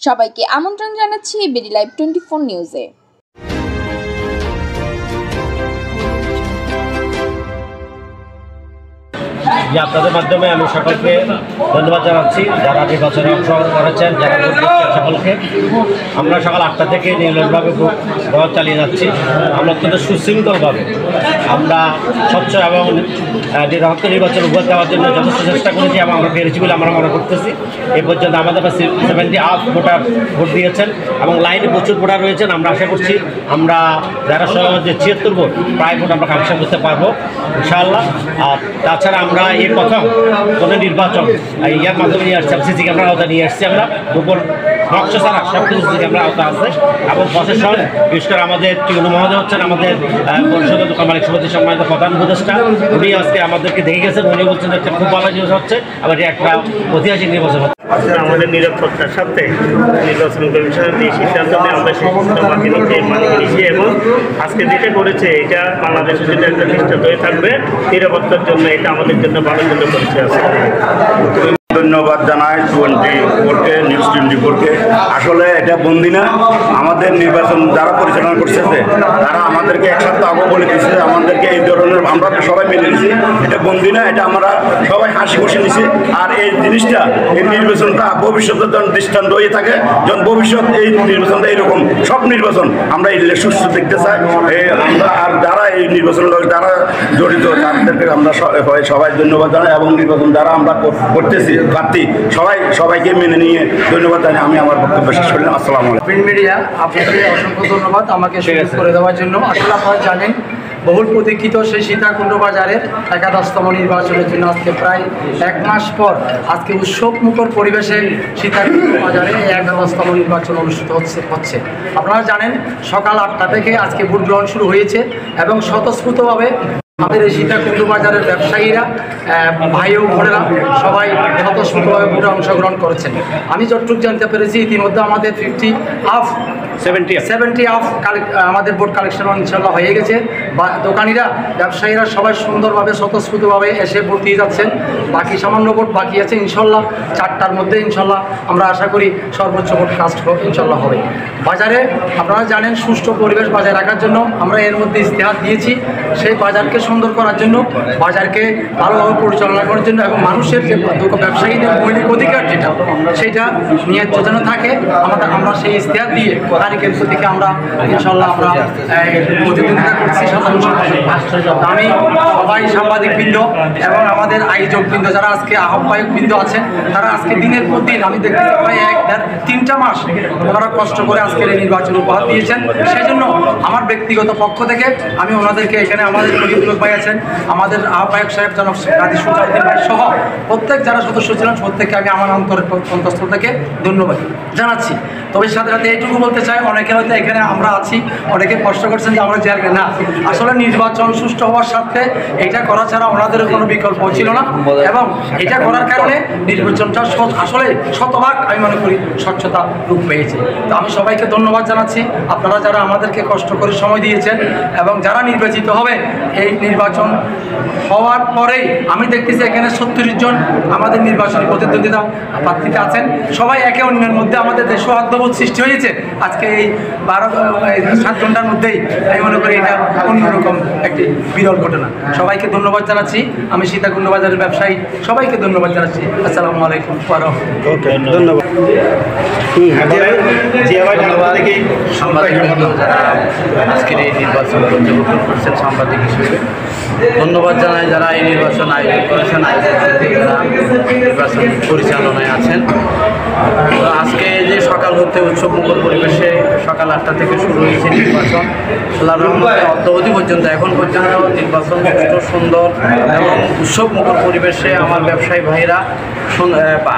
সবাইকে আমন্ত্রণ জানাচ্ছি বিডি লাইভ 24 নিউজে। আপনাদের মাধ্যমে আমি সকলকে ধন্যবাদ জানাচ্ছি, যারা নির্বাচনে অংশগ্রহণ করেছেন, যারা সকলকে। আমরা সকাল 8টা থেকে নির্লজভাবে ভোট চালিয়ে যাচ্ছি। আমরা অত্যন্ত সুশৃঙ্খলভাবে আমরা স্বচ্ছ এবং নিরপেক্ষ নির্বাচন উপহার দেওয়ার জন্য যথেষ্ট চেষ্টা করেছি এবং আমরা পেরেছি বলে আমরা মনে করতেছি। এই পর্যন্ত আমাদের 70 ভোটার ভোট দিয়েছেন এবং লাইনে প্রচুর ভোটার রয়েছেন। আমরা আশা করছি আমরা যারা যে 76 ভোট প্রায় ভোট আমরা কাঙ্ক্ষা করতে পারবো ইনশাআল্লাহ। আর তাছাড়া আমরা এই প্রথম কোনো নির্বাচন ইয়ার মাধ্যমে নিয়ে আসছি, সিসি ক্যামেরার আওতা নিয়ে আসছি। আমরা উপর নকশা ছাড়া সব কিছু সিসি ক্যামেরার আওতা আছে এবং প্রশাসন বিশেষ করে আমাদের টিউন মহোদয় হচ্ছেন আমাদের পরিষদের দোকান মালিক সমিতি সম্মানিত প্রধান উপদেষ্টা। উনি আজকে আমাদেরকে দেখে গেছেন, উনি বলছেন একটা খুব ভালো জিনিস হচ্ছে, আবার একটা ঐতিহাসিক নির্বাচন হচ্ছে। আমাদের নিরপেক্ষতার সাথে নির্বাচন কমিশনের যে সিদ্ধান্ত নিয়ে আমরা সেই মানি নিয়েছি এবং আজকে যেটা করেছে এটা বাংলাদেশের জন্য একটা দৃষ্টান্ত হয়ে থাকবে। নিরাপত্তার জন্য এটা আমাদের জন্য ভালোর জন্য করেছে। ধন্যবাদ জানাই 24কে, নিউজ 24কে। আসলে এটা বন্দি না, আমাদের নির্বাচন যারা পরিচালনা করতেছে তারা আমাদেরকে এক সপ্তাহ আগে বলে দিচ্ছে আমাদেরকে এই ধরনের, আমরা সবাই মেনে নিচ্ছি এটা বন্দি না, এটা আমরা সবাই হাসি খুশি নিচ্ছি। আর এই জিনিসটা, এই নির্বাচনটা ভবিষ্যতের জন্য দৃষ্টান্ত হয়ে থাকে। যখন ভবিষ্যৎ এই নির্বাচনটা এইরকম সব নির্বাচন আমরা এই সুস্থ দেখতে চাই। আমরা আর যারা এই নির্বাচন যারা জড়িত তাদেরকে আমরা সবাই ধন্যবাদ জানাই এবং নির্বাচন যারা আমরা করতেছি প্রার্থী সবাইকে মেনে নিয়ে ধন্যবাদ জানাই। আমি আমার বক্তব্য শেষ করলাম। আসসালামু আলাইকুম। প্রিন্ট মিডিয়া, আপনাকে অসংখ্য ধন্যবাদ আমাকে সুযোগ করে দেওয়ার জন্য। আসলে আপনারা জানেন বহুল প্রতীক্ষিত সেই সীতাকুণ্ড বাজারের 11তম নির্বাচনের জন্য আজকে প্রায় 1 মাস পর আজকে উৎসবমুখর পরিবেশে সীতাকুণ্ড বাজারে 11তম নির্বাচন অনুষ্ঠিত হচ্ছে। আপনারা জানেন সকাল 8টা থেকে আজকে ভোট গ্রহণ শুরু হয়েছে এবং স্বতঃস্ফূর্তভাবে আমাদের এই সীতাকুণ্ড বাজারের ব্যবসায়ীরা, ভাই ও বোনেরা সবাই স্বতঃস্ফূর্তভাবে ভোটে অংশগ্রহণ করেছেন। আমি যতটুকু জানতে পেরেছি ইতিমধ্যে আমাদের 70 আমাদের ভোট কালেকশন ইনশাল্লাহ হয়ে গেছে। দোকানিরা, ব্যবসায়ীরা সবাই সুন্দরভাবে স্বতঃস্ফূর্তভাবে এসে ভোট দিয়ে যাচ্ছেন। বাকি সামান্য ভোট বাকি আছে, ইনশাল্লাহ 4টার মধ্যে ইনশাল্লাহ আমরা আশা করি সর্বোচ্চ ভোট কাস্ট ইনশাল্লাহ হবে। বাজারে আপনারা জানেন সুষ্ঠু পরিবেশ বজায় রাখার জন্য আমরা এর মধ্যে ইশতেহার দিয়েছি। সেই বাজারকে সুন্দর করার জন্য, বাজারকে ভালোভাবে পরিচালনা করার জন্য এবং মানুষের যে ব্যবসায়ীদের মৌলিক অধিকার যেটা সেটা নিয়ে যেন থাকে, আমরা সেই ইশতেহার দিয়ে তারিখের থেকে আমরা ইনশাল্লাহ আমরা প্রতিদ্বন্দ্বিতা করছি। আমি সবাই সাংবাদিকবৃন্দ এবং আমাদের আয়োজকবৃন্দ যারা আজকে আহ্বায়কবৃন্দ আছেন তারা আজকে দিনের পর দিন, আমি দেখতে প্রায় 1-3টা মাস ওনারা কষ্ট করে আজকের এই নির্বাচন উপহার দিয়েছেন। সেই জন্য আমার ব্যক্তিগত পক্ষ থেকে আমি ওনাদেরকে এখানে আমাদের খলিফুল ভাই আছেন, আমাদের আহ্বায়ক সাহেব জনাব কাজী সুজাউদ্দিন ভাই সহ প্রত্যেক যারা সদস্য ছিলেন প্রত্যেককে আমি আমার অন্তঃস্থল থেকে ধন্যবাদ জানাচ্ছি। তবে সাথে সাথে এইটুকু বলতে চাই, অনেকে হয়তো এখানে আমরা আছি, অনেকে কষ্ট করছেন যে আমরা জেলকে না, আসলে নির্বাচন সুষ্ঠু হওয়ার সাথে এটা করা ছাড়া ওনাদের কোনো বিকল্প ছিল না এবং এটা করার কারণে নির্বাচনটা আসলে শতভাগ আমি মনে করি স্বচ্ছতা রূপ পেয়েছে। তো আমি সবাইকে ধন্যবাদ জানাচ্ছি, আপনারা যারা আমাদেরকে কষ্ট করে সময় দিয়েছেন এবং যারা নির্বাচিত হবে। এই নির্বাচন হওয়ার পরেই আমি দেখতেছি এখানে 70 জন আমাদের নির্বাচনী প্রতিদ্বন্দ্বিতা প্রার্থীতে আছেন। সবাই একে অন্যের মধ্যে আমাদের যে সৌহার্দ্যবোধ সৃষ্টি হয়েছে আজকে এই 7 ঘন্টার মধ্যেই, আমি মনে করি এটা অন্যরকম একটি বিরল ঘটনা। সবাইকে ধন্যবাদ জানাচ্ছি। আমি সীতাকুণ্ড বাজারের ব্যবসায়ী সবাইকে ধন্যবাদ জানাচ্ছি। আসসালামু আলাইকুম। ধন্যবাদ। আজকের এই নির্বাচন পর্যবেক্ষণ করছেন সাংবাদিক হিসেবে ধন্যবাদ জানাই যারা এই নির্বাচন আয়োজন করেছেন, যারা নির্বাচন পরিচালনায় আছেন। আজকে যে সকাল হতে উৎসবমুখর পরিবেশে সকাল 8টা থেকে শুরু হয়েছে নির্বাচন, অদ্যাবধি পর্যন্ত এখন পর্যন্ত নির্বাচন সুষ্ঠু, সুন্দর এবং উৎসবমুখর পরিবেশে আমার ব্যবসায়ী ভাইরা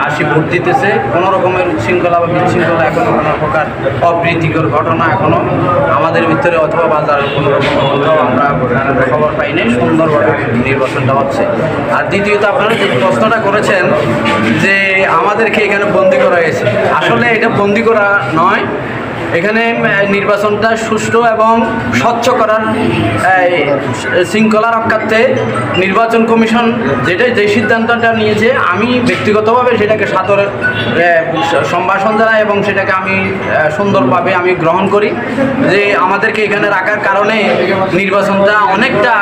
আসি ভোট দিতেছে। কোনো রকমের উচ্ছৃঙ্খলা বা বিশৃঙ্খলা এখনও কোনো প্রকার অপ্রীতিকর ঘটনা এখনও আমাদের ভিতরে অথবা বাজারের কোনো রকম কোথাও আমরা খবর পাই নাই। সুন্দরভাবে নির্বাচনটা হচ্ছে। আর দ্বিতীয়ত আপনারা যে প্রশ্নটা করেছেন যে আমাদেরকে এখানে বন্দি করা হয়েছে, আসলে এটা বন্দি করা নয়, এখানে নির্বাচনটা সুষ্ঠু এবং স্বচ্ছ করার শৃঙ্খলা রক্ষার্থে নির্বাচন কমিশন যে সিদ্ধান্তটা নিয়েছে, আমি ব্যক্তিগতভাবে সেটাকে সাদরে সম্ভাষণ জানাই এবং সেটাকে আমি সুন্দরভাবে আমি গ্রহণ করি যে আমাদেরকে এখানে রাখার কারণে নির্বাচনটা অনেকটা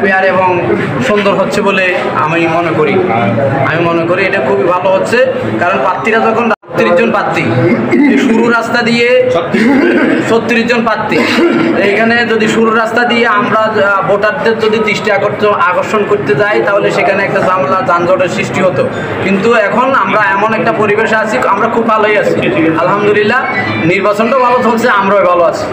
ফেয়ার এবং সুন্দর হচ্ছে বলে আমি মনে করি এটা খুবই ভালো হচ্ছে। কারণ প্রার্থীরা যখন ৩০ জন প্রার্থী, শুরু রাস্তা দিয়ে ৩৬ জন প্রার্থী, এখানে যদি শুরু রাস্তা দিয়ে আমরা ভোটারদের যদি দৃষ্টি আকর্ষণ করতে যাই তাহলে সেখানে একটা ঝামেলা যানজটের সৃষ্টি হতো। কিন্তু এখন আমরা এমন একটা পরিবেশে আছি, আমরা খুব ভালোই আছি আলহামদুলিল্লাহ। নির্বাচনটাও ভালো চলছে, আমরাও ভালো আছি।